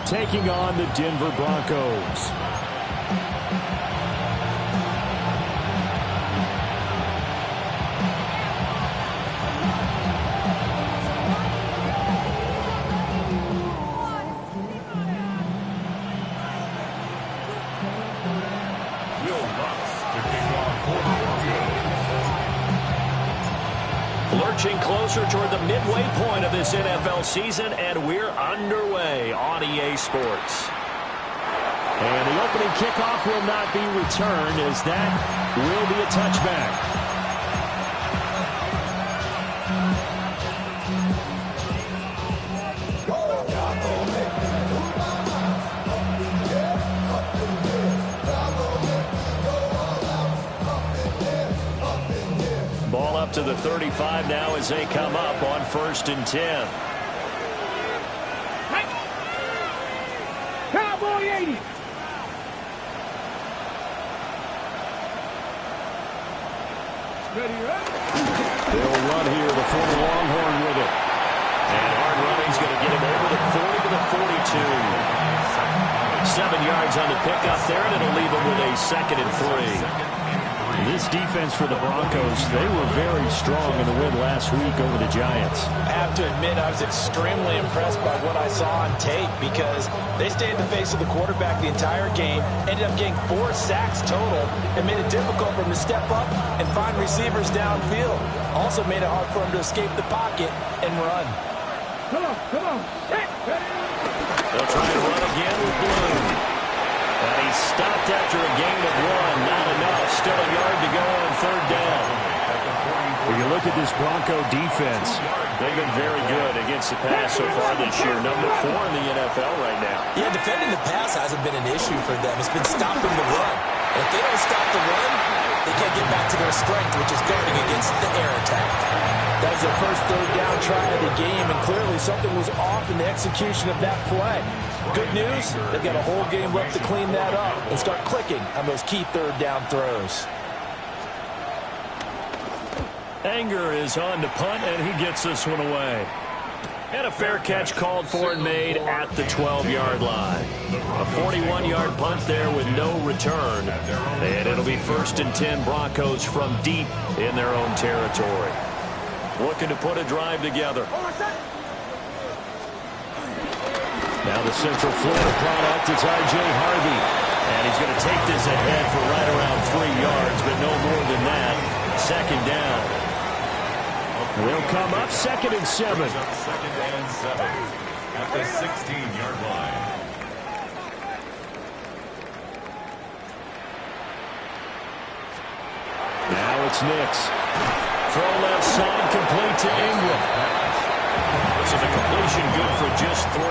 taking on the Denver Broncos. Lurching closer toward the midway point of this NFL season, and we're underway on EA Sports. And the opening kickoff will not be returned, as that will be a touchback. Ball up to the 35 now as they come up on 1st and 10. Cowboy 80. They'll run here, the former Longhorn with it. And hard running's going to get him over the 40 to the 42. 7 yards on the pickup there, and it'll leave him with a 2nd and 3. This defense for the Broncos, they were very strong in the win last week over the Giants. I have to admit, I was extremely impressed by what I saw on tape because they stayed in the face of the quarterback the entire game, ended up getting 4 sacks total, and made it difficult for him to step up and find receivers downfield. Also made it hard for him to escape the pocket and run. Come on. They'll try to run again with Bloom. And he stopped after a gain of 1. Not enough. Still a yard to go on 3rd down. When you look at this Bronco defense, they've been very good against the pass so far this year. Number 4 in the NFL right now. Yeah, defending the pass hasn't been an issue for them. It's been stopping the run. And if they don't stop the run, they can't get back to their strength, which is guarding against the air attack. That was their first 3rd down try of the game, and clearly something was off in the execution of that play. Good news, they've got a whole game left to clean that up and start clicking on those key 3rd down throws. Anger is on to punt, and he gets this one away. And a fair catch called for and made at the 12-yard line. A 41-yard punt there with no return. And it'll be 1st and 10 Broncos from deep in their own territory. Looking to put a drive together. Now the Central Florida product, it's R.J. Harvey. And he's going to take this ahead for right around 3 yards, but no more than that. 2nd down. They'll come up 2nd and 7. 2nd and 7 at the 16-yard line. Now it's Nix. Throw left side, complete to Ingram. So the completion good for just 3.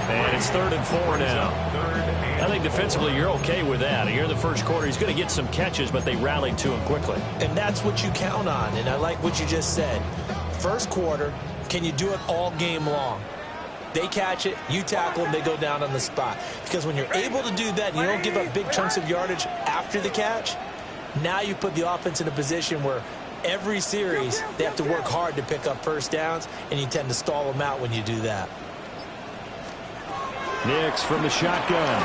And it's 3rd and 4 now. I think defensively you're okay with that. Here in the first quarter, he's going to get some catches, but they rallied to him quickly. And that's what you count on, and I like what you just said. First quarter, can you do it all game long? They catch it, you tackle them, they go down on the spot. Because when you're able to do that, you don't give up big chunks of yardage after the catch, now you put the offense in a position where every series they have to work hard to pick up 1st downs, and you tend to stall them out when you do that. Nix from the shotgun.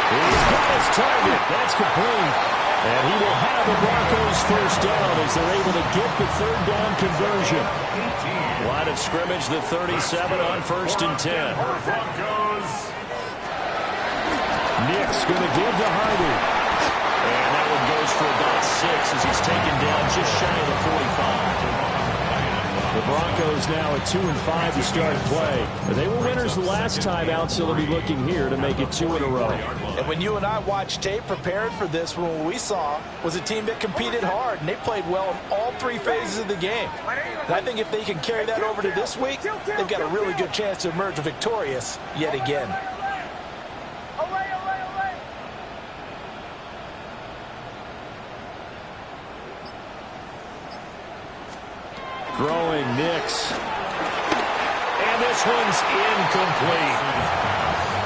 He's got his target. That's complete. And he will have the Broncos 1st down as they're able to get the 3rd down conversion. Line of scrimmage, the 37 on 1st and 10. Nix going to give to Harvey. And that one goes for about 6 as he's taken down just shy of the 45. The Broncos now at 2-5 to start play. They were winners the last time out, so they'll be looking here to make it 2 in a row. And when you and I watched tape prepared for this, what we saw was a team that competed hard, and they played well in all 3 phases of the game. And I think if they can carry that over to this week, they've got a really good chance to emerge victorious yet again. Throwing Nix. And this one's incomplete.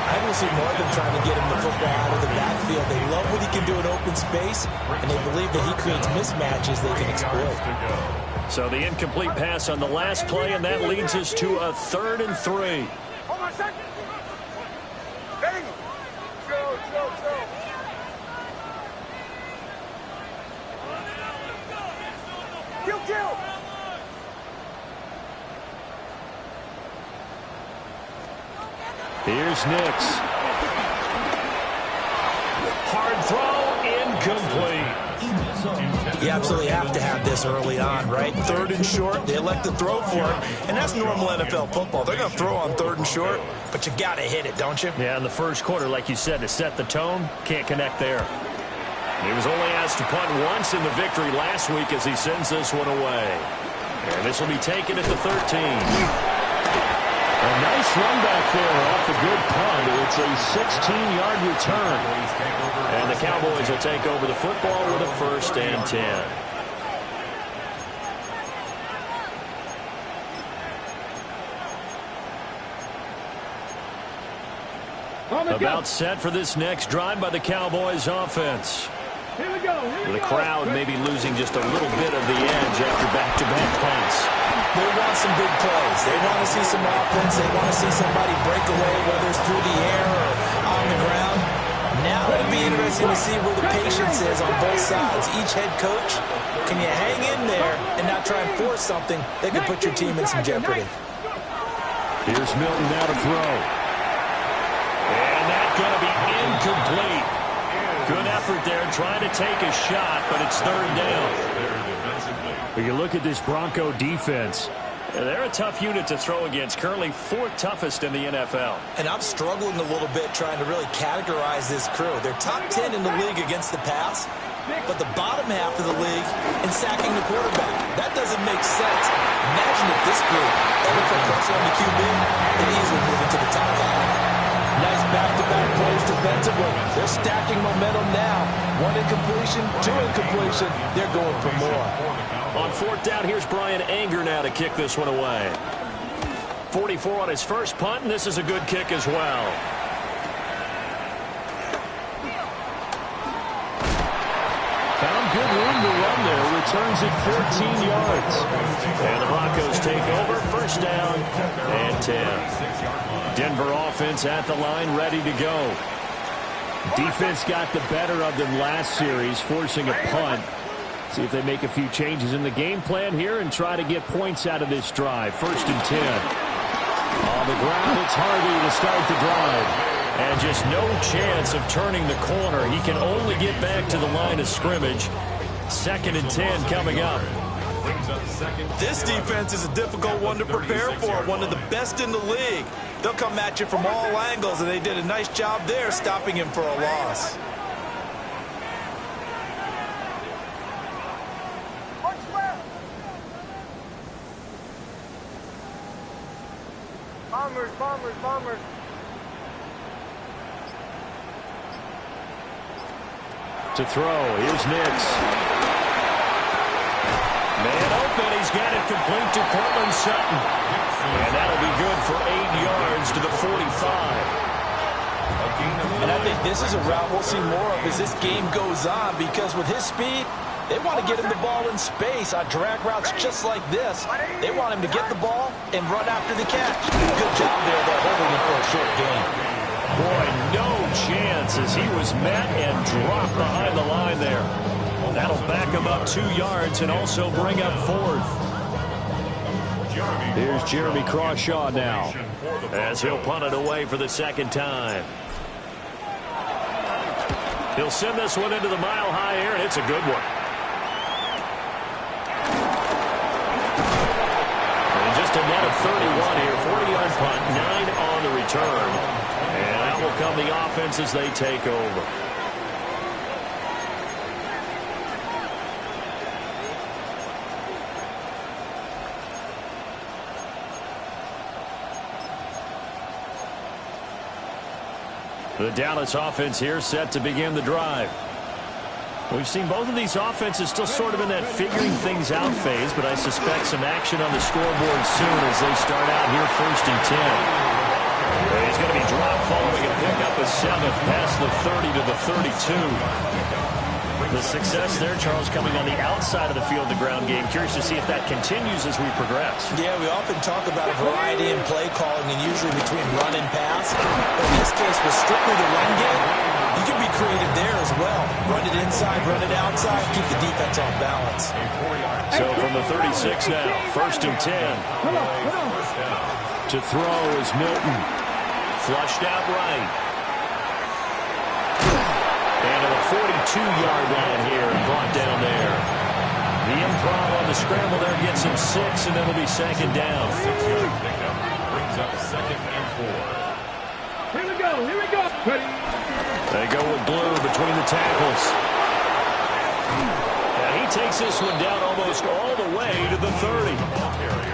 I will see more of them trying to get him the football out of the backfield. They love what he can do in open space, and they believe that he creates mismatches they can exploit. So the incomplete pass on the last play, and that leads us to a 3rd and 3. Hold on a second. Bang. Go. Kill. Here's Nix. Hard throw, incomplete. You absolutely have to have this early on, right? 3rd and short, they elect to throw for it, and that's normal NFL football. They're going to throw on 3rd and short, but you got to hit it, don't you? Yeah, in the first quarter, like you said, to set the tone, can't connect there. He was only asked to punt once in the victory last week as he sends this one away. And this will be taken at the 13. A nice run back there off the good punt. It's a 16-yard return. And the Cowboys will take over the football with a 1st and 10. About set for this next drive by the Cowboys offense. Here we go. The crowd maybe losing just a little bit of the edge after back-to-back punts. They want some big plays. They want to see some offense. They want to see somebody break away, whether it's through the air or on the ground. Now it'll be interesting to see where the patience is on both sides. Each head coach, can you hang in there and not try and force something that could put your team in some jeopardy? Here's Milton now to throw. And that's going to be incomplete. Good effort there, trying to take a shot, but it's 3rd down. When you look at this Bronco defense, they're a tough unit to throw against, currently 4th toughest in the NFL. And I'm struggling a little bit trying to really categorize this crew. They're top 10 in the league against the pass, but the bottom half of the league in sacking the quarterback. That doesn't make sense. Imagine if this group ever put pressure on the QB, they'd easily move into the top 5. Nice back-to-back plays defensively. They're stacking momentum now. 1 incompletion, 2 incompletion. They're going for more. On 4th down, here's Brian Anger now to kick this one away. 44 on his first punt, and this is a good kick as well. found good room to run there. Returns it 14 yards. And the Broncos take over. 1st down and 10. Denver offense at the line, ready to go. Defense got the better of them last series, forcing a punt. See if they make a few changes in the game plan here and try to get points out of this drive. 1st and 10. On the ground, it's Harvey to start the drive. And just no chance of turning the corner. He can only get back to the line of scrimmage. 2nd and 10 coming up. This defense is a difficult one to prepare for, one of the best in the league. They'll come at you from all angles, and they did a nice job there stopping him for a loss. Bombers. To throw, here's Nix. Man open, he's got it complete to Cortland Sutton. And that'll be good for 8 yards to the 45. And I think this is a route we'll see more of as this game goes on, because with his speed, they want to get him the ball in space on drag routes just like this. They want him to get the ball and run after the catch. Good job there, though, holding him for a short gain. Boy, no chance as he was met and dropped behind the line there. That'll back him up 2 yards and also bring up 4th. Here's Jeremy Crawshaw now, as he'll punt it away for the 2nd time. He'll send this one into the mile-high air, and it's a good one. And just a net of 31 here, 40-yard punt, 9 on the return. And out will come the offense as they take over. The Dallas offense here set to begin the drive. We've seen both of these offenses still sort of in that figuring things out phase, but I suspect some action on the scoreboard soon as they start out here 1st and 10. He's going to be dropped following a pickup of 7 past the 30 to the 32. The success there, Charles, coming on the outside of the field, the ground game. Curious to see if that continues as we progress. Yeah, we often talk about a variety in play calling and usually between run and pass. But in this case, with strictly the run game, you can be creative there as well. Run it inside, run it outside, keep the defense off balance. So from the 36 now, 1st and 10. To throw is Milton. Flushed out right. And to the 42-yard line here and brought down there. The improv on the scramble there gets him 6, and it'll be 2nd down. 6-yard pickup brings up 2nd and 4. Here we go. Here we go. Ready. They go with Blue between the tackles. And he takes this one down almost all the way to the 30.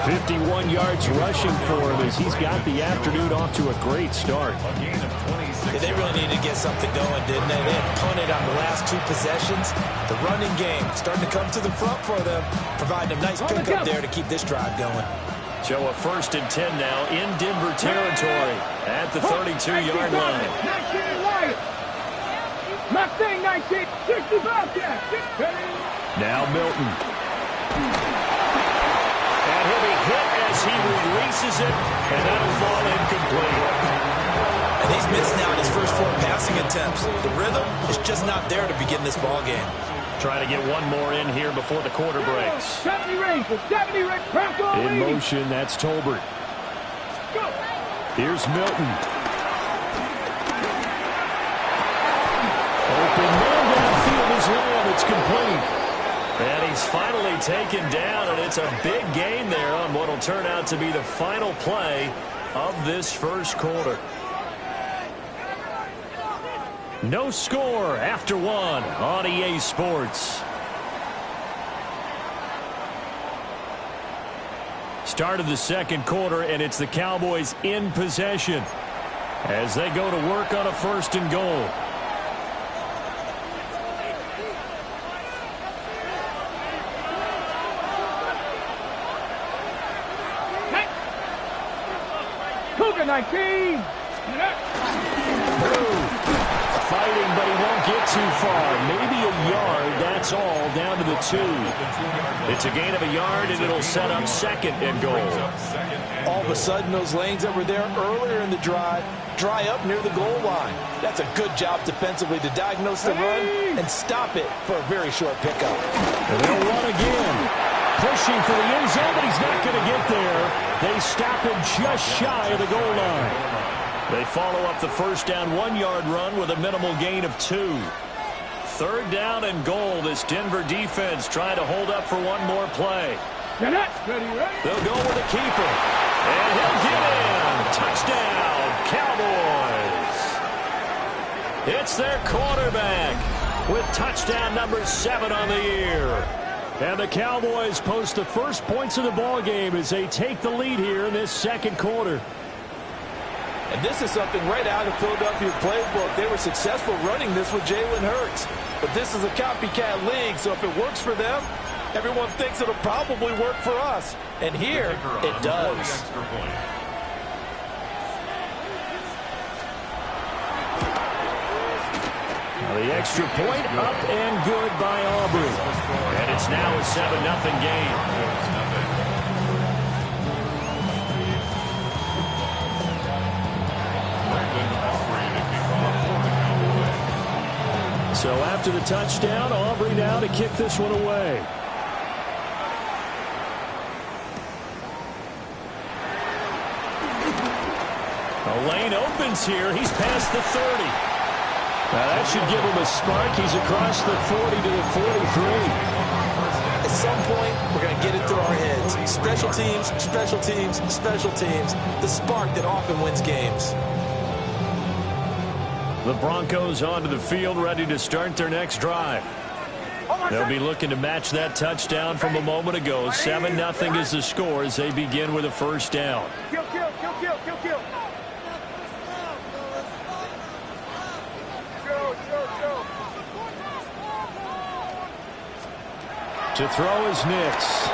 51 yards rushing for him as he's got the afternoon off to a great start. A gain of 26. Yeah, they really needed to get something going, didn't they? They had punted on the last 2 possessions. The running game starting to come to the front for them, providing a nice pickup there to keep this drive going. So a 1st and 10 now in Denver territory at the 32-yard line. 19 light. Mustang 19. 60 Bobcat. Now Milton. And he'll be hit as he releases it, and that'll fall incomplete. And he's missed now in his first 4 passing attempts. The rhythm is just not there to begin this ball game. Trying to get one more in here before the quarter breaks. 70 rings. 70 rings. In motion, that's Tolbert. Here's Milton. Open man downfield is Lamb. It's complete. And he's finally taken down, and it's a big gain there on what will turn out to be the final play of this first quarter. No score after 1 on EA Sports. Start of the second quarter, and it's the Cowboys in possession as they go to work on a 1st and goal. Cougar 19. Fighting, but he won't get too far. Maybe a yard, that's all, down to the 2. It's a gain of a yard, and it'll set up 2nd and goal. All of a sudden, those lanes that were there earlier in the drive dry up near the goal line. That's a good job defensively to diagnose the run and stop it for a very short pickup. And they'll run again. Pushing for the end zone, but he's not going to get there. They stop him just shy of the goal line. They follow up the first down 1-yard run with a minimal gain of 2. 3rd down and goal. This Denver defense trying to hold up for one more play. They'll go with the keeper. And he'll get in. Touchdown, Cowboys. It's their quarterback with touchdown number 7 on the year. And the Cowboys post the first points of the ball game as they take the lead here in this second quarter. And this is something right out of Philadelphia playbook. They were successful running this with Jalen Hurts. But this is a copycat league, so if it works for them, everyone thinks it'll probably work for us. And here, it does. The extra point up and good by Aubrey. And it's now a 7-0 game. So after the touchdown, Aubrey now to kick this one away. A lane opens here. He's past the 30. Now that should give him a spark. He's across the 40 to the 43. At some point, we're going to get it through our heads. Special teams, special teams, special teams. The spark that often wins games. The Broncos onto the field, ready to start their next drive. They'll be looking to match that touchdown from a moment ago. 7-0 is the score as they begin with a first down. Kill, kill, kill, kill, kill, kill. To throw is Nix.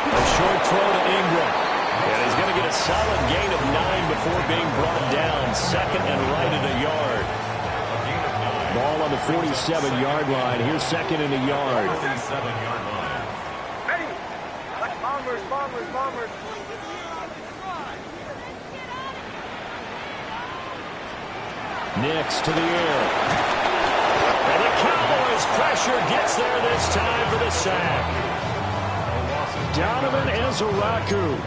A short throw to Ingram. And he's going to get a solid gain of 9 before being brought down. 2nd and right at a yard. Ball on the 47-yard line. Here's second and a yard. 47-yard line. Ready. Bombers, bombers, bombers. Nix to the air. And the Cowboys pressure gets there this time for the sack. Donovan Ezeraku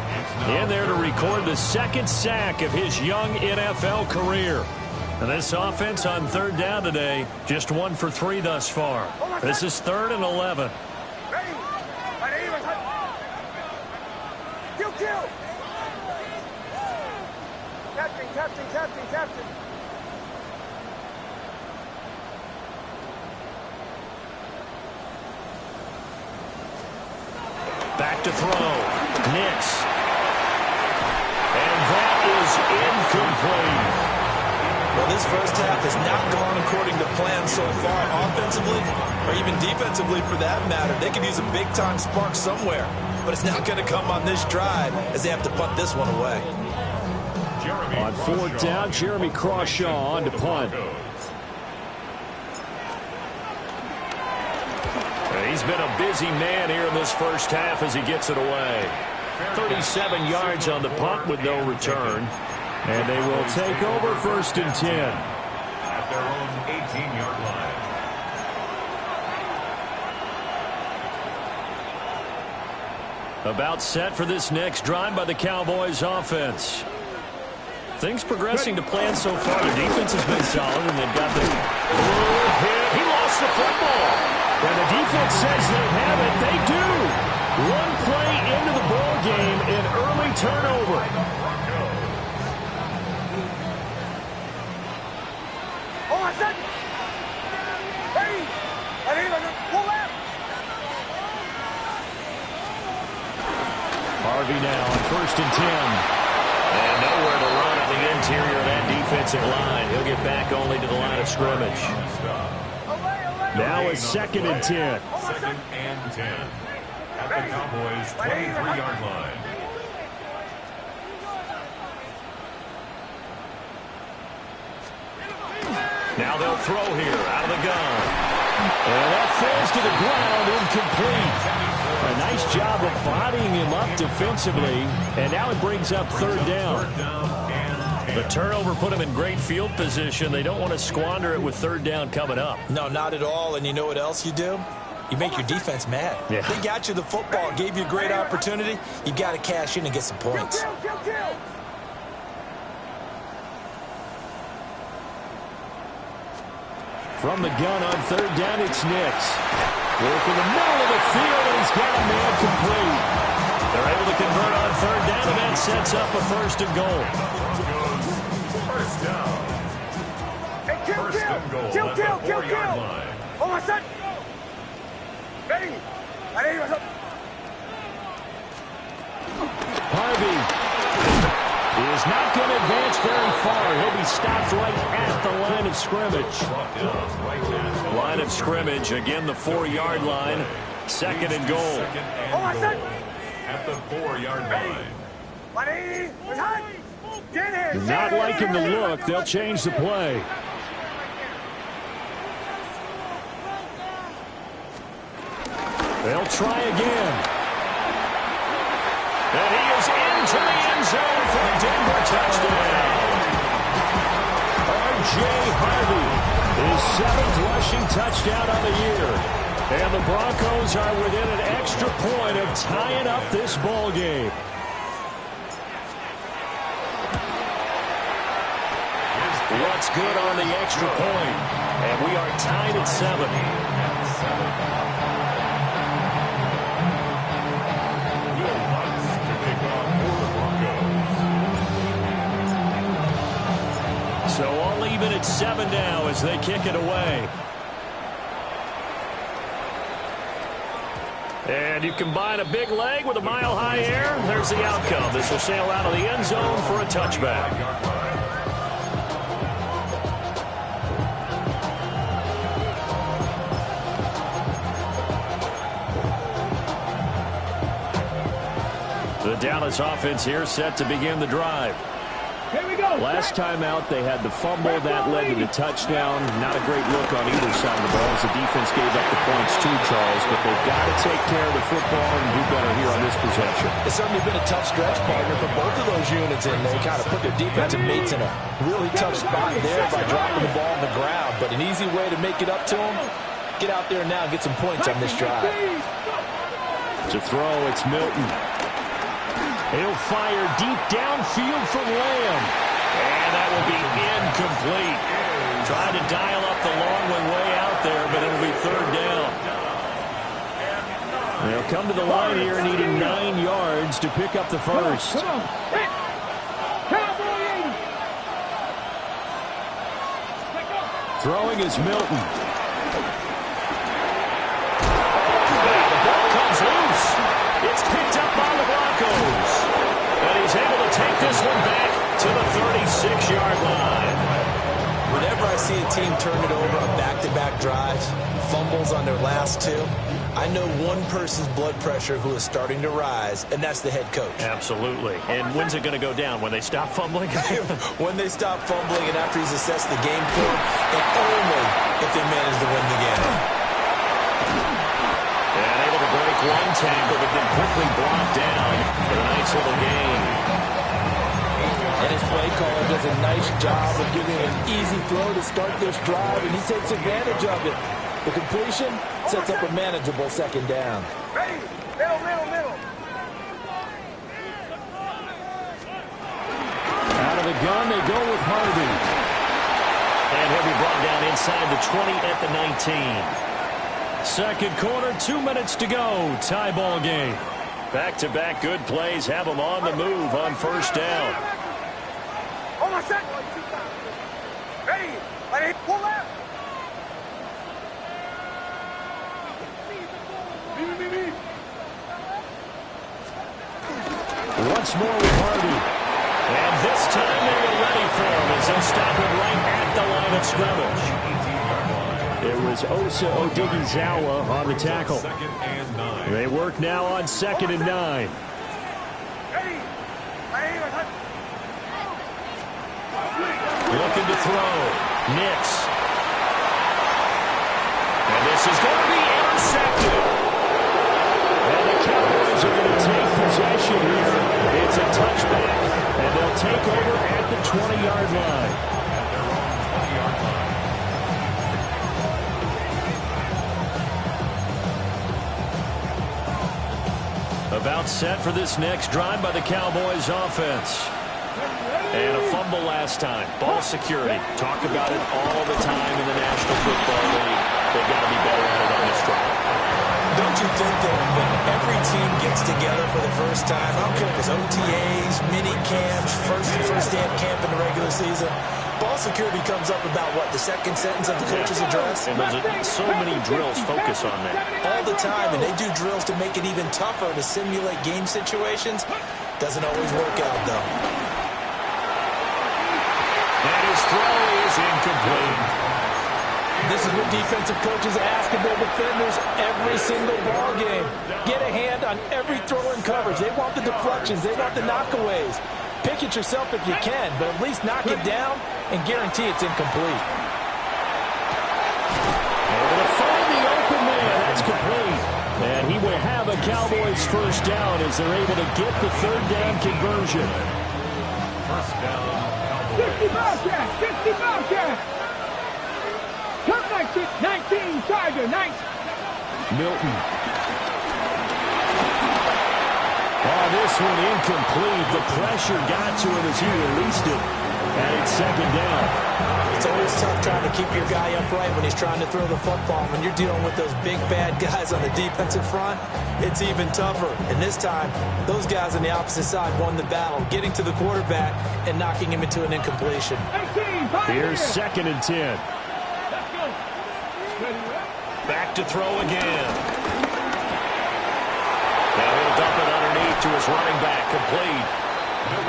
in there to record the second sack of his young NFL career. And this offense on third down today, just 1 for 3 thus far. This is 3rd and 11. Ready. Kill, kill. Captain, captain, captain, captain. Back to throw. Nix. And that is incomplete. Well, this first half has not gone according to plan so far, offensively or even defensively for that matter. They could use a big-time spark somewhere, but it's not going to come on this drive as they have to punt this one away. On 4th down, Jeremy Crawshaw on to punt. He's been a busy man here in this first half as he gets it away. 37 yards on the punt with no return. And they will take over 1st and 10. At their own 18-yard line. About set for this next drive by the Cowboys offense. Things progressing to plan so far. The defense has been solid, and they've got the hit. He lost the football. And the defense says they have it. They do. One play into the ball game, an early turnover. Oh, I said. Hey. Pull that. Harvey now on 1st and 10. And nowhere to run on the interior of that defensive line. He'll get back only to the line of scrimmage. Now it's 2nd and 10. 2nd and 10. At the Cowboys' 23-yard line. Now they'll throw here out of the gun. And that falls to the ground, incomplete. A nice job of bodying him up defensively. And now it brings up 3rd down. The turnover put him in great field position. They don't want to squander it with 3rd down coming up. No, not at all. And you know what else you do? You make your defense mad. Yeah. They got you the football, gave you a great opportunity. You got to cash in and get some points. Kill, kill, kill. From the gun on 3rd down, it's Nix. Working the middle of the field, and he's got a man complete. They're able to convert on 3rd down, and that sets up a 1st and goal. First down. Hey, kill, First kill. and goal Kill, at kill, the kill, 4-yard kill. line. Oh, I said. Ready. Harvey is not going to advance very far. He'll be stopped right at the line of scrimmage. Line of scrimmage, again the 4-yard line. 2nd and goal. Second and Oh, I goal said. at the 4-yard line. Ready. Get here. Not liking the look. They'll change the play. They'll try again. And he is into the end zone for a Denver touchdown. R.J. Harvey, his 7th rushing touchdown on the year. And the Broncos are within an extra point of tying up this ball game. What's good on the extra point? And we are tied at 7. So all even at 7 now as they kick it away. And you combine a big leg with a mile-high air, there's the outcome. This will sail out of the end zone for a touchback. The Dallas offense here set to begin the drive. Last time out, they had the fumble. That led to the touchdown. Not a great look on either side of the ball as the defense gave up the points too, Charles. But they've got to take care of the football and do better here on this possession. It's certainly been a tough stretch, partner, for both of those units, and they kind of put their defensive mates in a really tough spot there by dropping the ball on the ground. But an easy way to make it up to them, get out there now and get some points on this drive. To throw, it's Milton. He'll fire deep downfield from Lamb. And that will be incomplete. Tried to dial up the long one way out there, but it'll be third down. They'll come to the line here needing 9 yards to pick up the first. Throwing is Milton. Now the ball comes loose. It's picked up by the Broncos. And he's able to take this one back to the 36-yard line. Whenever I see a team turn it over on back-to-back drives, fumbles on their last two, I know one person's blood pressure who is starting to rise, and that's the head coach. Absolutely. And when's it going to go down? When they stop fumbling? When they stop fumbling and after he's assessed the game film, and only if they manage to win the game. And able to break one tackle, but then quickly brought down for a nice little gain. And his play caller does a nice job of giving an easy throw to start this drive, and he takes advantage of it. The completion sets up a manageable second down. Ready. Middle. Out of the gun, they go with Harvey. And he'll be brought down inside the 20 at the 19. Second quarter, 2 minutes to go. Tie ball game. Back-to-back good plays have them on the move on first down. Hold on a second. Ready. Ready. Pull out. Once more with Harvey. And this time they were ready for him as they'll stop him right at the line of scrimmage. It was Osa Odighizuwa on the tackle. They work now on 2nd and 9. Looking to throw. Nix. And this is going to be intercepted. And the Cowboys are going to take possession here. It's a touchback, and they'll take over at the 20-yard line. About set for this next drive by the Cowboys offense. And a fumble last time. Ball security. Talk about it all the time in the National Football League. They've got to be better at it on this drive. Don't you think that when every team gets together for the first time, I don't care if it's OTAs, mini camps, first day of camp in the regular season, ball security comes up about, what, the second sentence of the coach's address? And there's so many drills focus on that. All the time, and they do drills to make it even tougher to simulate game situations. Doesn't always work out, though. And his throw is incomplete. This is what defensive coaches ask of their defenders every single ball game. Get a hand on every throw in coverage. They want the deflections. They want the knockaways. Pick it yourself if you can, but at least knock it down and guarantee it's incomplete. Able to find the open man. That's complete. And he will have a Cowboys first down as they're able to get the third down conversion. First down, 50 Bobcat. Come 19 Tiger, 19. Milton. Oh, this one incomplete. The pressure got to him as he released it. And it's second down. It's always tough trying to keep your guy upright when he's trying to throw the football. When you're dealing with those big, bad guys on the defensive front, it's even tougher. And this time, those guys on the opposite side won the battle, getting to the quarterback and knocking him into an incompletion. Here's 2nd and 10. Back to throw again. Now he'll dump it underneath to his running back, complete.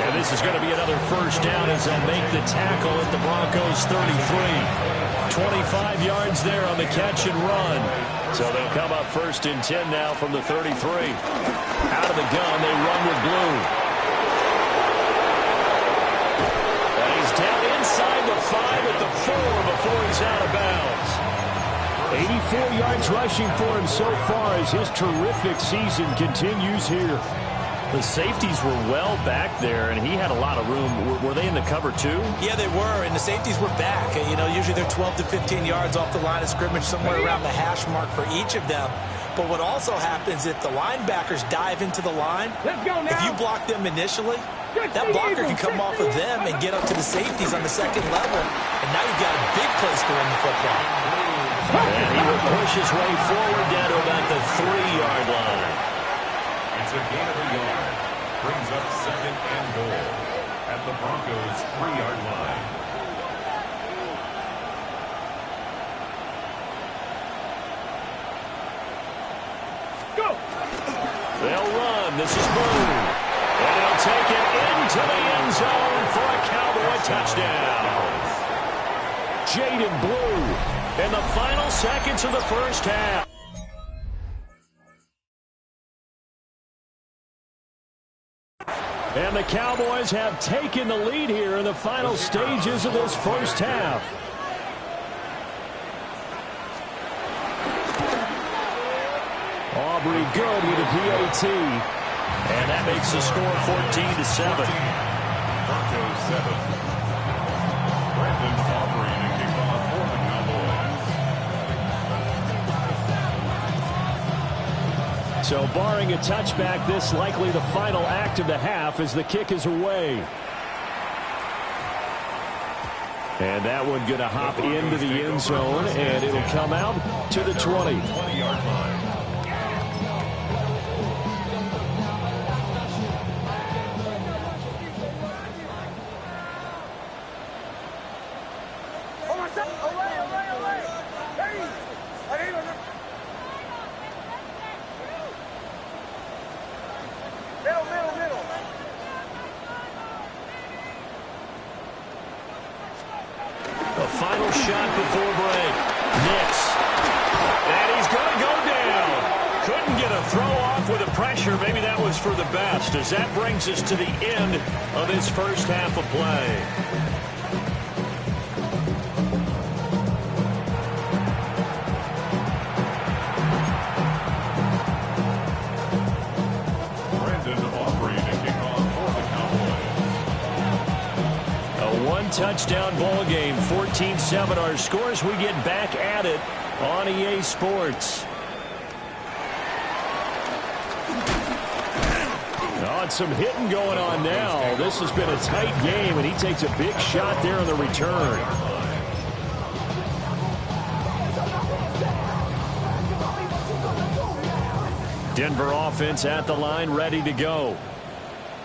And this is going to be another first down as they'll make the tackle at the Broncos 33. 25 yards there on the catch and run. So they'll come up 1st and 10 now from the 33. Out of the gun, they run with blue. 84 yards rushing for him so far as his terrific season continues here. The safeties were well back there, and he had a lot of room. Were they in the cover too? Yeah, they were, and the safeties were back. You know, usually they're 12 to 15 yards off the line of scrimmage, somewhere around the hash mark for each of them. But what also happens if the linebackers dive into the line, if you block them initially, that blocker can come off of them and get up to the safeties on the second level, and now you've got a big place to run the football. And he will push his way forward down to about the 3-yard line. It's a gain of a yard. Brings up 2nd and goal at the Broncos' 3-yard line. Go! They'll run. This is Boone. And he'll take it into the end zone for a Cowboy touchdown. Jaden Blue in the final seconds of the first half. And the Cowboys have taken the lead here in the final stages of this first half. Aubrey good with a PAT. And that makes the score 14-7. Broncos 7. Brandon Aubrey to kick off for the Cowboys. So barring a touchback, this likely the final act of the half as the kick is away. And that one going to hop into the end zone, and it'll come out to the 20. 20-yard line. Final shot before break. Nix. And he's going to go down. Couldn't get a throw off with the pressure. Maybe that was for the best, as that brings us to the end of this first half of play. Touchdown ball game, 14-7 our scores. We get back at it on EA Sports. Oh, and some hitting going on now. This has been a tight game, and he takes a big shot there on the return. Denver offense at the line, ready to go.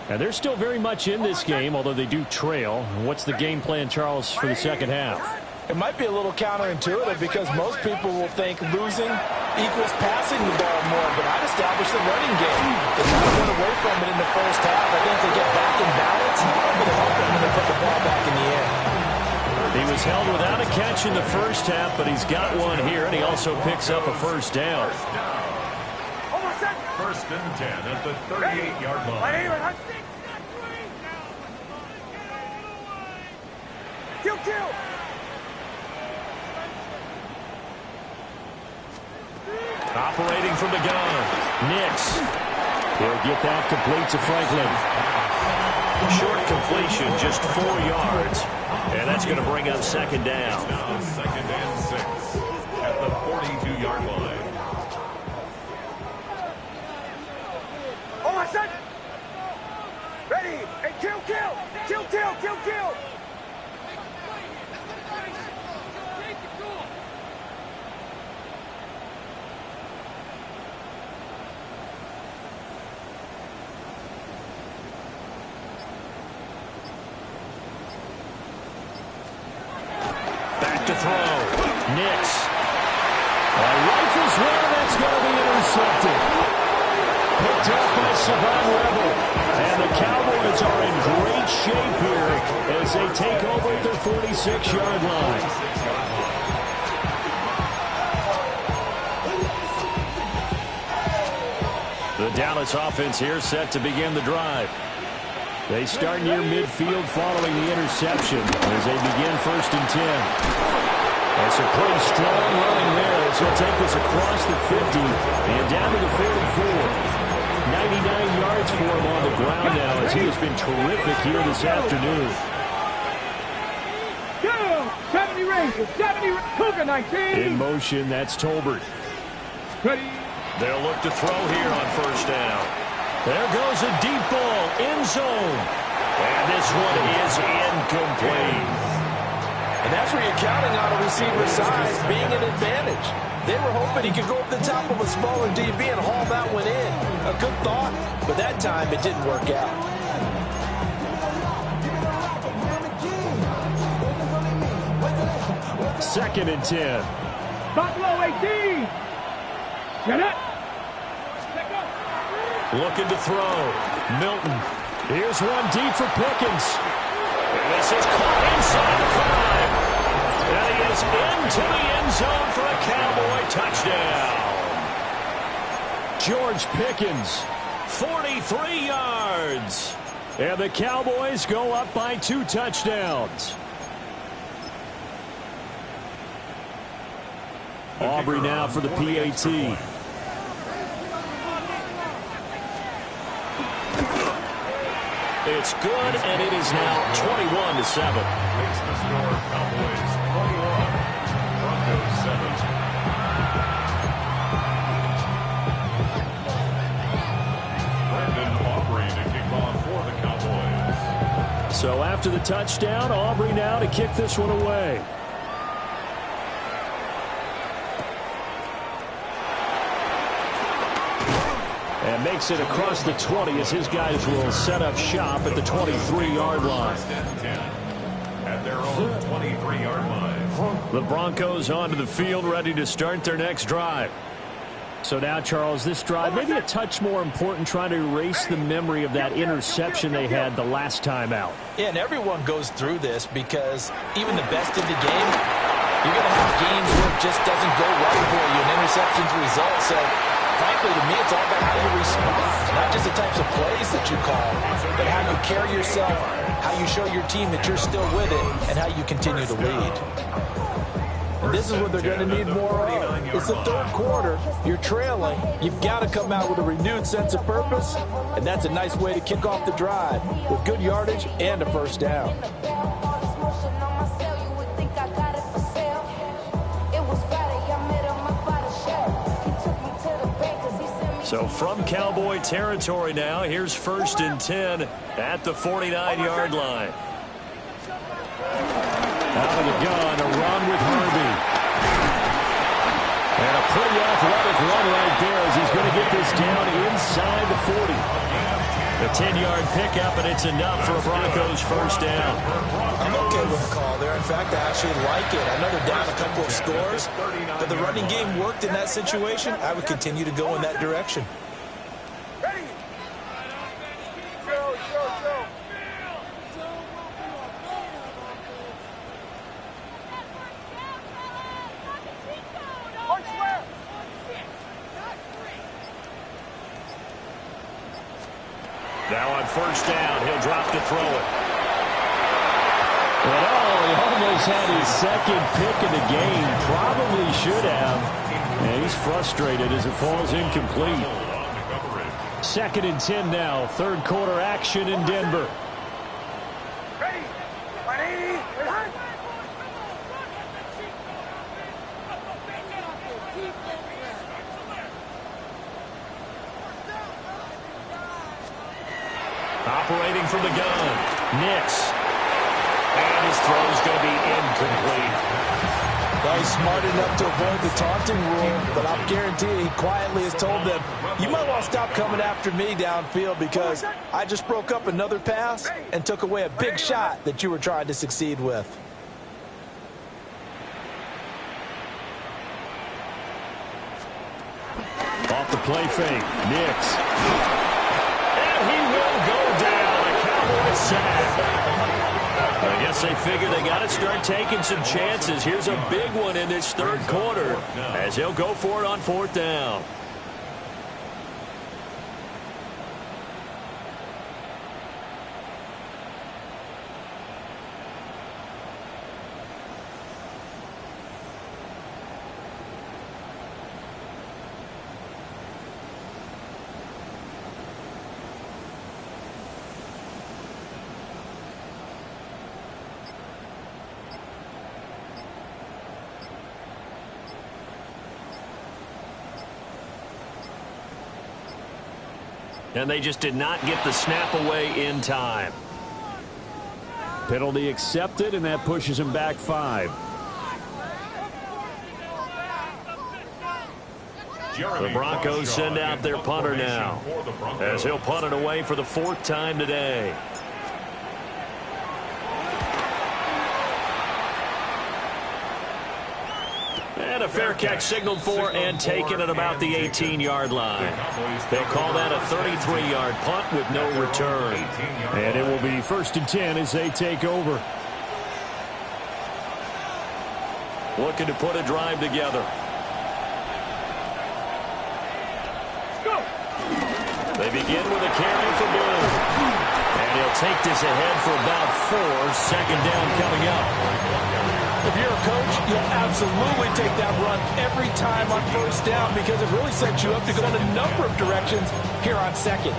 And they're still very much in this game, although they do trail. What's the game plan, Charles, for the second half? It might be a little counterintuitive because most people will think losing equals passing the ball more, but I'd establish the running game. They kind of went away from it in the first half. I think they get back in balance, but it'll help them when they put the ball back in the air. He was held without a catch in the first half, but he's got one here, and he also picks up a first down. First and 10 at the 38-yard line. Kill! Operating from the gun. Nix. He'll get that complete to Franklin. Short completion, just 4 yards. And that's going to bring up second down. Now 2nd and 6 at the 42-yard line. Ready, and kill! Back to throw. Nix. A rifles one, that's going to be intercepted. Picked up by Savon Rebel. And the Cowboys are in great shape here as they take over at their 46-yard line. The Dallas offense here set to begin the drive. They start near midfield following the interception as they begin 1st and 10. And some pretty strong running there as he'll take this across the 50 and down to the 44. 99 yards for him on the ground now as he has been terrific here this afternoon. 70 Rangers, 70 Cougar 19. In motion, that's Tolbert. Ready. They'll look to throw here on first down. There goes a deep ball, end zone. And this one is incomplete. And that's where you're counting on a receiver's size being an advantage. They were hoping he could go up the top of a smaller DB and haul that one in. A good thought, but that time it didn't work out. Second and 10. Buffalo 18. Get it. Looking to throw. Milton. Here's one deep for Pickens. And this is caught inside the 5. And he is into the end zone for a Cowboy touchdown. George Pickens, 43 yards. And the Cowboys go up by 2 touchdowns. Aubrey now for the PAT. It's good, and it is now 21-7. Makes the score Cowboys 21, Broncos 7. Brandon Aubrey to kick off for the Cowboys. So after the touchdown, Aubrey now to kick this one away. And makes it across the 20 as his guys will set up shop at the 23-yard line. At their own 23-yard line. The Broncos onto the field ready to start their next drive. So now, Charles, this drive maybe a touch more important, trying to erase the memory of that interception they had the last time out. Yeah, and everyone goes through this because even the best in the game, you're going to have games where it just doesn't go right for you, and interceptions result. So frankly, to me, it's all about how you respond, not just the types of plays that you call, but how you carry yourself, how you show your team that you're still with it, and how you continue to lead. And this is what they're going to need more of. It's the third quarter. You're trailing. You've got to come out with a renewed sense of purpose, and that's a nice way to kick off the drive with good yardage and a first down. So from Cowboy territory now, here's 1st and 10 at the 49-yard line. Out of the gun, a run with Harvey. And a pretty athletic run right there as he's going to get this down inside the 40. A 10-yard pickup, and it's enough for a Broncos first down. I'm okay with the call there. In fact, I actually like it. I know they're down a couple of scores, but the running game worked in that situation. I would continue to go in that direction. Ready. Go. Now on first down, he'll drop to throw it. But he almost had his second pick of the game. Probably should have. And he's frustrated as it falls incomplete. 2nd and 10 now. Third quarter action in Denver. Ready. 180. Operating from the gun. Nix. And his throw's going to be incomplete. Well, he's smart enough to avoid the taunting rule, but I'm guaranteeing he quietly has told them, you might want to stop coming after me downfield because I just broke up another pass and took away a big shot that you were trying to succeed with. Off the play fake. Nix. And he will go down. A Cowboy sack. I guess they figure they got to start taking some chances. Here's a big one in this third quarter as he'll go for it on 4th down. And they just did not get the snap away in time. Penalty accepted, and that pushes him back 5. The Broncos send out their punter now, as he'll punt it away for the 4th time today. And a fair catch signaled for and taken at about the 18-yard line. They'll call that a 33-yard punt with no return. And it will be 1st and 10 as they take over. Looking to put a drive together. They begin with a carry for Blue. And he'll take this ahead for about 4. 2nd down coming up. If you're a coach, you'll absolutely take that run every time on 1st down because it really sets you up to go in a number of directions here on 2nd.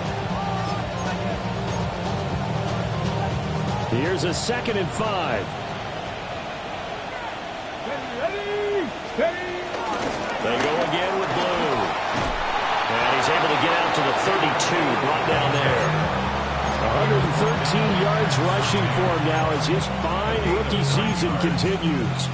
Here's a 2nd and 5. They go again with Blue. And he's able to get out to the 32, brought down there. 113 yards rushing for him now as his fine rookie season continues.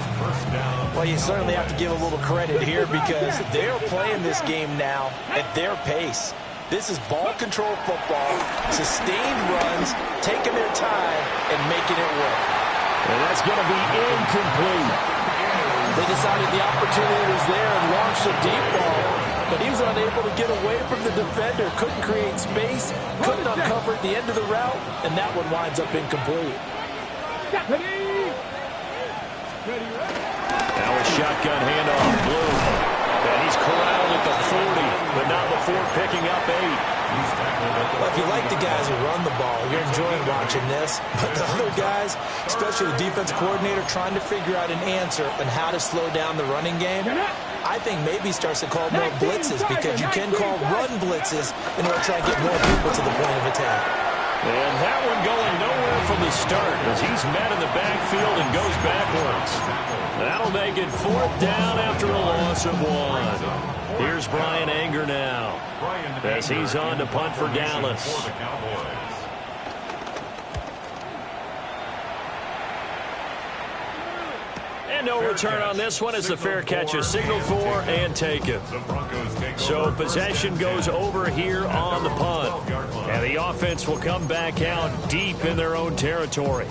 Well, you certainly have to give a little credit here because they're playing this game now at their pace. This is ball control football, sustained runs, taking their time, and making it work. And that's going to be incomplete. They decided the opportunity was there and launched a deep ball, but he was unable to get away from the defender, couldn't create space, couldn't uncover at the end of the route, and that one winds up incomplete. Now a shotgun handoff, Blue. And he's corralled at the 40, but not before picking up 8. Well, if you like the guys who run the ball, you're enjoying watching this. But the other guys, especially the defense coordinator, trying to figure out an answer on how to slow down the running game, I think maybe starts to call more blitzes because you can call run blitzes in order to try and get more people to the point of attack. And that one going nowhere from the start as he's met in the backfield and goes backwards. That'll make it 4th down after a loss of 1. Here's Brian Anger now as he's on to punt for Dallas. And no return on this one as the fair catch is signaled for and taken. So possession goes over here on the punt. And the offense will come back out deep in their own territory.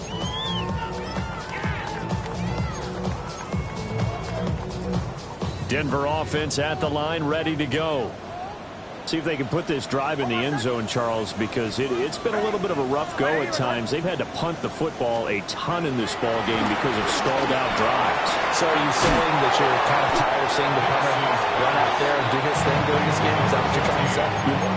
Denver offense at the line, ready to go. See if they can put this drive in the end zone, Charles, because it's been a little bit of a rough go at times. They've had to punt the football a ton in this ball game because of stalled-out drives. So are you saying that you're kind of tired of seeing the punter run out there and do his thing during this game? Is that what you're trying to say?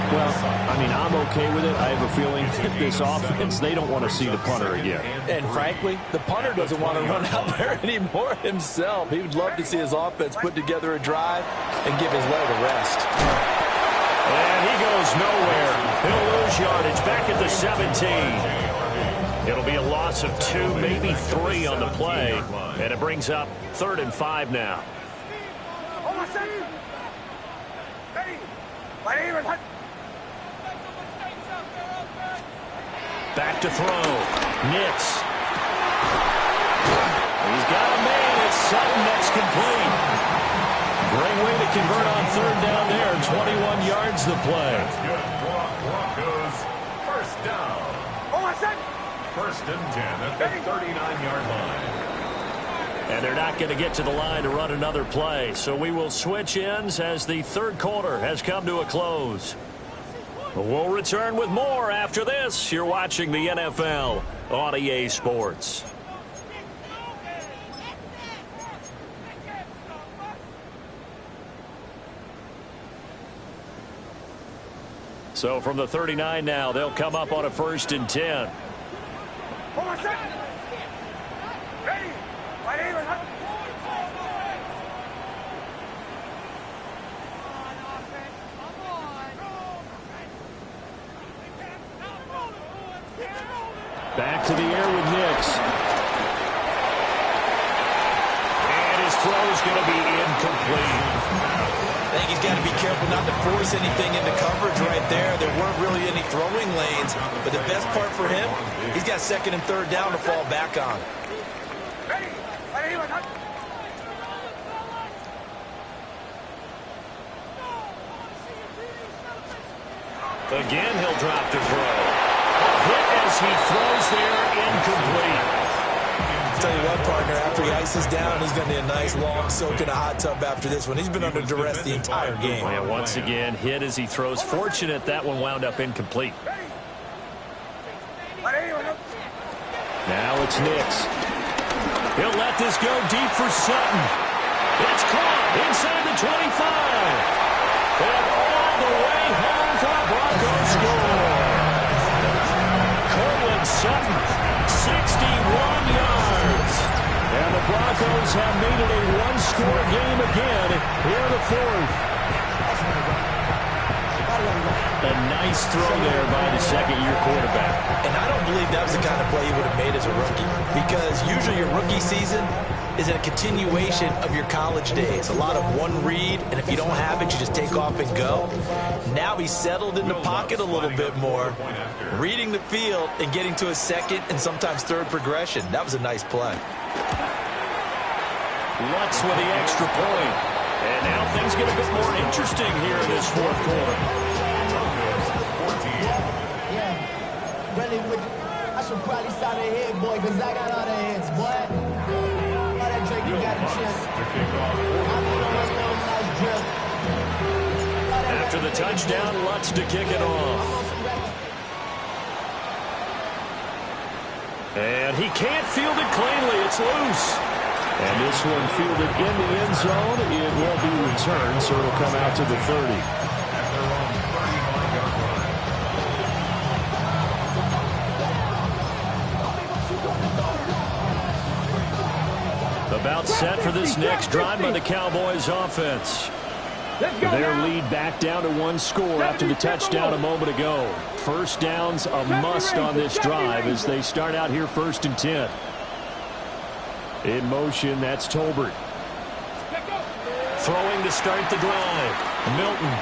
Well, I mean, I'm okay with it. I have a feeling that this offense, they don't want to see the punter again. And frankly, the punter doesn't want to run out there anymore himself. He would love to see his offense put together a drive and give his leg a rest. And he goes nowhere. He'll lose yardage back at the 17. It'll be a loss of 2, maybe 3 on the play. And it brings up 3rd and 5 now. Back to throw. Nix. He's got a man. It's Sutton that's complete. Great way to convert on 3rd down there. 21 yards the play. Broncos, 1st down. 1st and 10 at the 39-yard line. And they're not going to get to the line to run another play. So we will switch ends as the 3rd quarter has come to a close. We'll return with more after this. You're watching the NFL on EA Sports. So from the 39 now, they'll come up on a 1st and 10. Back to the air with Nix. And his throw is going to be incomplete. I think he's got to be careful not to force anything into coverage right there. There weren't really any throwing lanes, but the best part for him, he's got second and third down to fall back on. Again, he'll drop the throw. Hit as he throws there, incomplete. I'll tell you what, partner, after he ices down, he's going to need a nice long soak in a hot tub after this one. He's been under duress the entire game. And once again, hit as he throws. Fortunate that one wound up incomplete. Now it's Nix. He'll let this go deep for Sutton. It's caught inside the 25. And all the way home for a Broncos score. Cortland Sutton, 61 yards. And the Broncos have made it a one-score game again here in the fourth. A nice throw there by the second-year quarterback. And I don't believe that was the kind of play he would have made as a rookie, because usually your rookie season is a continuation of your college days. A lot of one read, and if you don't have it, you just take off and go. Now he's settled in the pocket a little bit more, reading the field and getting to a second and sometimes third progression. That was a nice play. Lutz with the extra point. And now things get a bit more interesting here in this fourth quarter. Really, I should probably sign a hit, boy, because I got all the hits, boy. All that Drake, you got a chip. After the touchdown, Lutz to kick it off. And he can't field it cleanly. It's loose. And this one fielded in the end zone. It will be returned, so it'll come out to the 30. About set for this next drive by the Cowboys offense. Their lead back down to one score after the touchdown a moment ago. First down's a must on this drive as they start out here 1st and 10. In motion, that's Tolbert. Throwing to start the drive. Milton.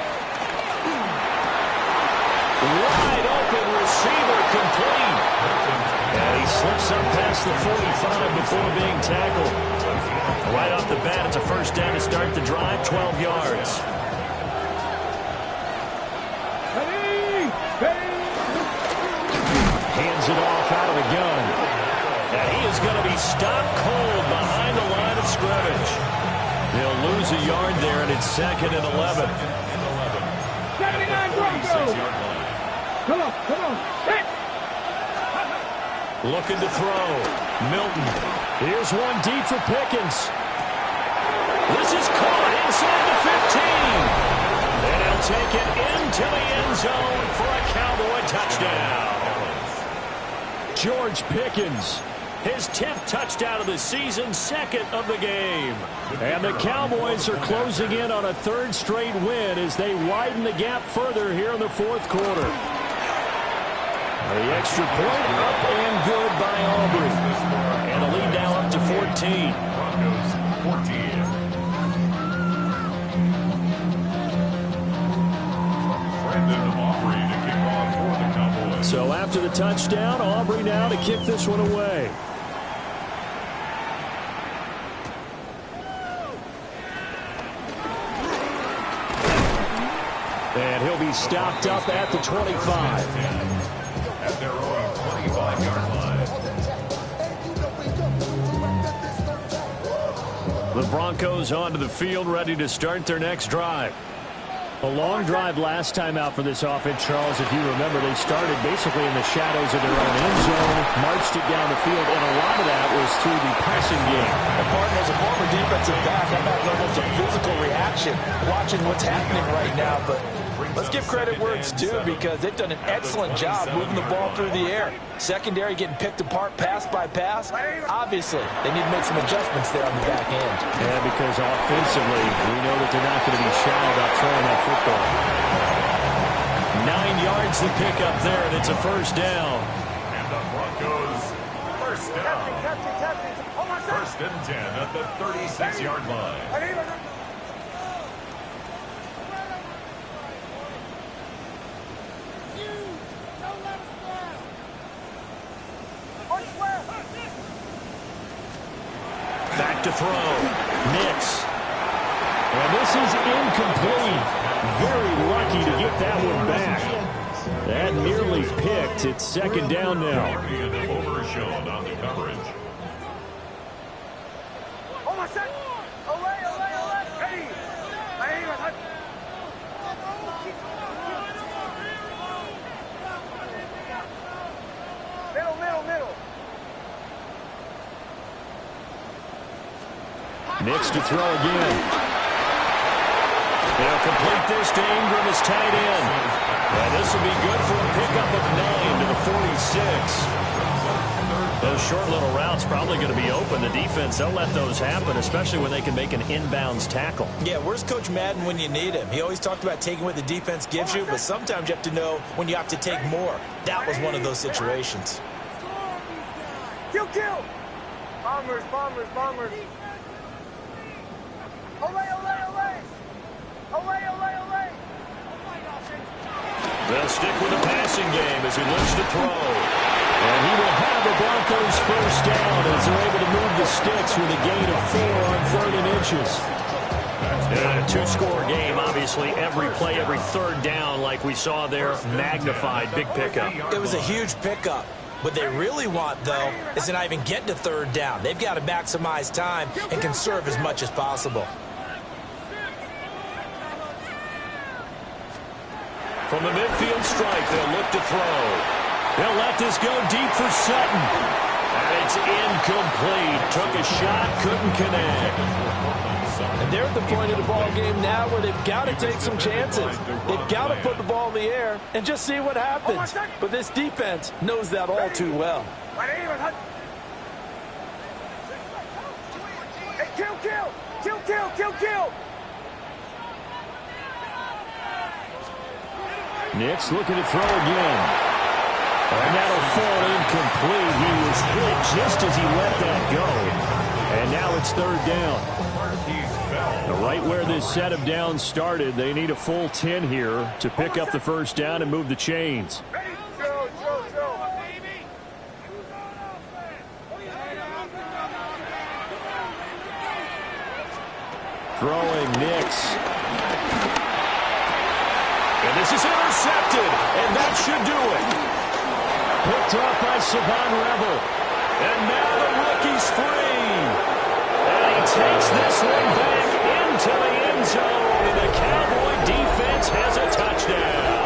Wide open receiver complete. And he slips up past the 45 before being tackled. Right off the bat, it's a first down to start the drive, 12 yards. Hands it off out of the gun. And he is going to be stopped cold behind the line of scrimmage. They'll lose a yard there, and it's 2nd and 11. 79 Broncos. Come on. Hit. Looking to throw. Milton. Here's one deep for Pickens. This is caught inside the 15. And he'll take it into the end zone for a Cowboy touchdown. George Pickens. His 10th touchdown of the season, 2nd of the game. And the Cowboys are closing in on a 3rd straight win as they widen the gap further here in the fourth quarter. The extra point up and good by Aubrey. And the lead now up to 14. Broncos 14. Brandon Aubrey to kick off for the Cowboys. So after the touchdown, Aubrey now to kick this one away. And he'll be stopped up at the 25. At their own 25-yard line. The Broncos onto the field, ready to start their next drive. A long drive last time out for this offense, Charles. If you remember, they started basically in the shadows of their own end zone, marched it down the field, and a lot of that was through the passing game. And partner, as a former defensive back, I'm having almost a physical reaction watching what's happening right now. But let's give credit where it's due, because they've done an excellent job moving the ball through the air. Secondary getting picked apart pass by pass. Obviously, they need to make some adjustments there on the back end. Yeah, because offensively, we know that they're not going to be shy about throwing that football. 9 yards to pick up there, and it's a first down. And the Broncos first down. First and 10 at the 36-yard line. Back to throw. Nix. And this is incomplete. Very lucky to get that one back. That nearly picked. It's second down now. Overshown on the coverage. Nix to throw again. They'll complete this to Ingram as tight end. And this will be good for a pickup of 9 to the 46. Those short little routes probably going to be open. The defense, they'll let those happen, especially when they can make an inbounds tackle. Yeah, where's Coach Madden when you need him? He always talked about taking what the defense gives you, but sometimes you have to know when you have to take more. That was one of those situations. Kill! Bombers! Ole! They'll stick with the passing game as he looks to throw. And he will have the Broncos first down as they're able to move the sticks with a gain of 4 on 3rd and inches. And a two-score game, obviously, every play, every third down, like we saw there, magnified, big pickup. It was a huge pickup. What they really want, though, is to not even get to 3rd down. They've got to maximize time and conserve as much as possible. From the midfield strike, they'll look to throw. They'll let this go deep for Sutton. And it's incomplete. Took a shot, couldn't connect. And they're at the point of the ball game now where they've got to take some chances. They've got to put the ball in the air and just see what happens. But this defense knows that all too well. Hey, kill! Nix looking to throw again. And that'll fall incomplete. He was hit just as he let that go. And now it's 3rd down. Right where this set of downs started, they need a full 10 here to pick up the first down and move the chains. Throwing Nix. And this is intercepted, and that should do it. Picked up by Savon Revel. And now the rookie's free. And he takes this one back into the end zone, and the Cowboy defense has a touchdown.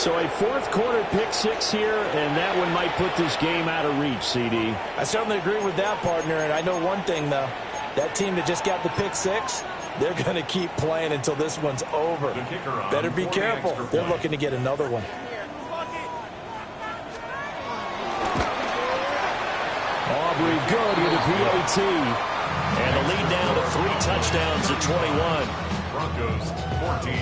So a 4th quarter pick 6 here, and that one might put this game out of reach, CD. I certainly agree with that, partner, and I know one thing, though. That team that just got the pick 6, they're going to keep playing until this one's over. Better be careful. They're looking to get another one. Aubrey good with a PAT. And the lead down to 3 touchdowns at 21. Broncos 14.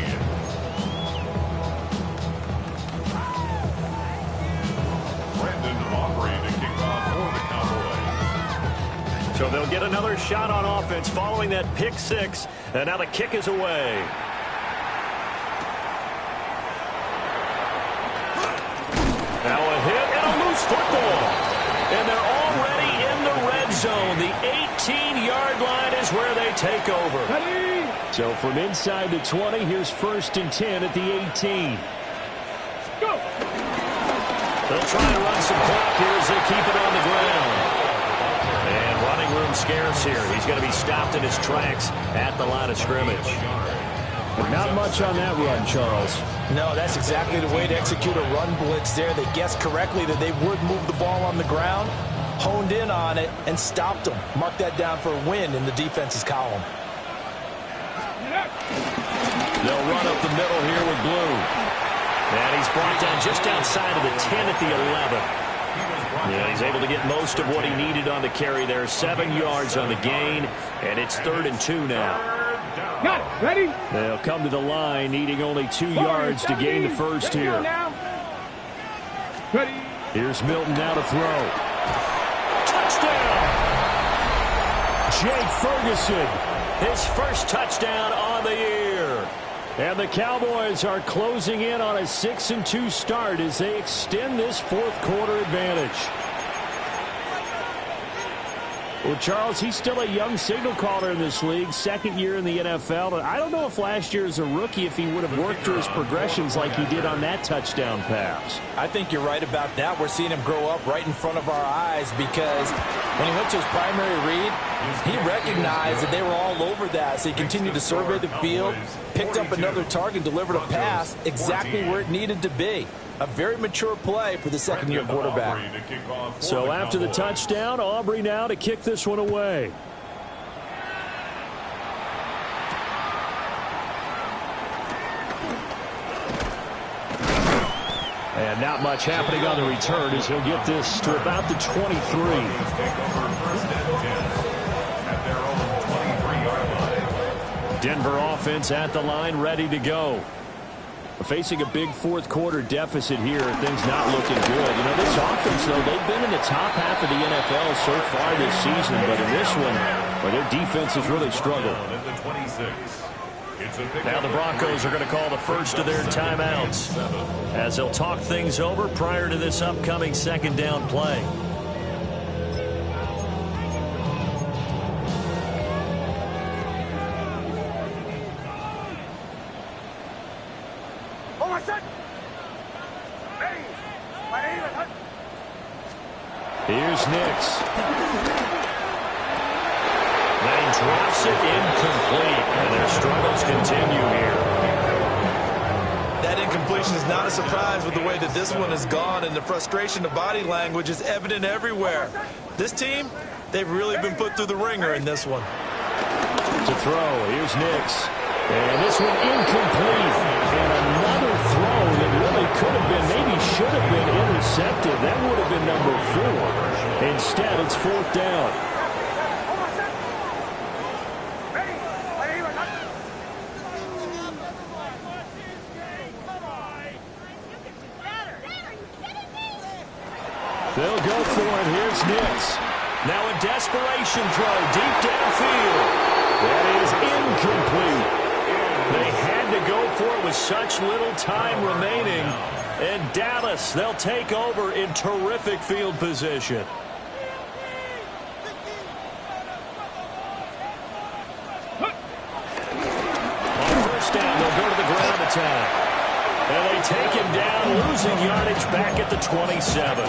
Brandon Aubrey to kick off for the Cowboys. So they'll get another shot on offense following that pick 6. And now the kick is away. Now a hit and a loose football. And they're already in the red zone. The 18-yard line is where they take over. So from inside the 20, here's 1st and 10 at the 18. Go! They'll try and run some clock here as they keep it on the ground. And running room scarce here. He's going to be stopped in his tracks at the line of scrimmage. Not much on that run, Charles. No, that's exactly the way to execute a run blitz there. They guessed correctly that they would move the ball on the ground, honed in on it, and stopped them. Mark that down for a win in the defense's column. They'll run up the middle here with Blue. And he's brought down just outside of the 10 at the 11. Yeah, he's able to get most of what he needed on the carry there. 7 yards on the gain, and it's 3rd and 2 now. Got it. Ready? They'll come to the line, needing only 2 yards to gain the first here. Ready? Here's Milton now to throw. Touchdown! Jake Ferguson. His first touchdown on the year. And the Cowboys are closing in on a 6-2 start as they extend this 4th quarter advantage. Well, Charles, he's still a young signal caller in this league, second year in the NFL. And I don't know if last year as a rookie if he would have worked through his progressions like he did on that touchdown pass. I think you're right about that. We're seeing him grow up right in front of our eyes because when he went to his primary read, he recognized that they were all over that. So he continued to survey the field, picked up another target, delivered a pass exactly where it needed to be. A very mature play for the second-year quarterback. So after the touchdown, Aubrey now to kick this one away. And not much happening on the return as he'll get this to about the 23. Denver offense at the line, ready to go. Facing a big fourth-quarter deficit here, things not looking good. You know, this offense, though, they've been in the top half of the NFL so far this season, but in this one, well, their defense has really struggled. Now the Broncos are going to call the first of their timeouts as they'll talk things over prior to this upcoming second down play. Here's Nix. Then he drops it incomplete, and their struggles continue here. That incompletion is not a surprise with the way that this one has gone, and the frustration of body language is evident everywhere. This team, they've really been put through the ringer in this one. To throw, here's Nix. And this one incomplete. And another throw that really could have been, maybe should have been intercepted. That would have been number 4. Instead, it's fourth down. They'll go for it. Here's Nix. Now a desperation throw deep downfield. That is incomplete. They had to go for it with such little time remaining. And Dallas, they'll take over in terrific field position. On first down, they'll go to the ground attack. And they take him down, losing yardage back at the 27.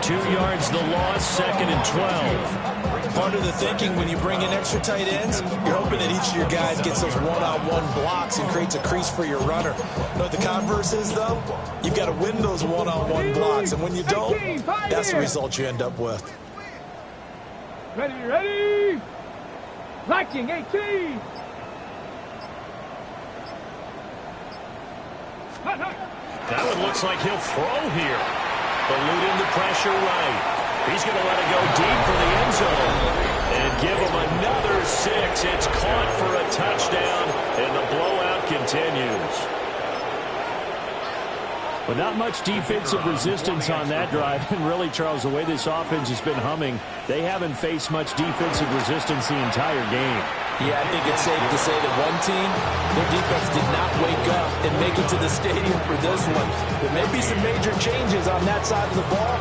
2 yards the loss, second and 12. Part of the thinking when you bring in extra tight ends, you're hoping that each of your guys gets those one-on-one blocks and creates a crease for your runner. You know what the converse is, though? You've got to win those one-on-one blocks, and when you don't, that's the result you end up with. Ready? Marching, 18! That one looks like he'll throw here. Eluding the pressure right. He's going to let it go deep for the end zone. And give him another 6. It's caught for a touchdown, and the blowout continues. But not much defensive resistance on that drive. And really, Charles, the way this offense has been humming, they haven't faced much defensive resistance the entire game. Yeah, I think it's safe to say that one team, their defense did not wake up and make it to the stadium for this one. There may be some major changes on that side of the ball,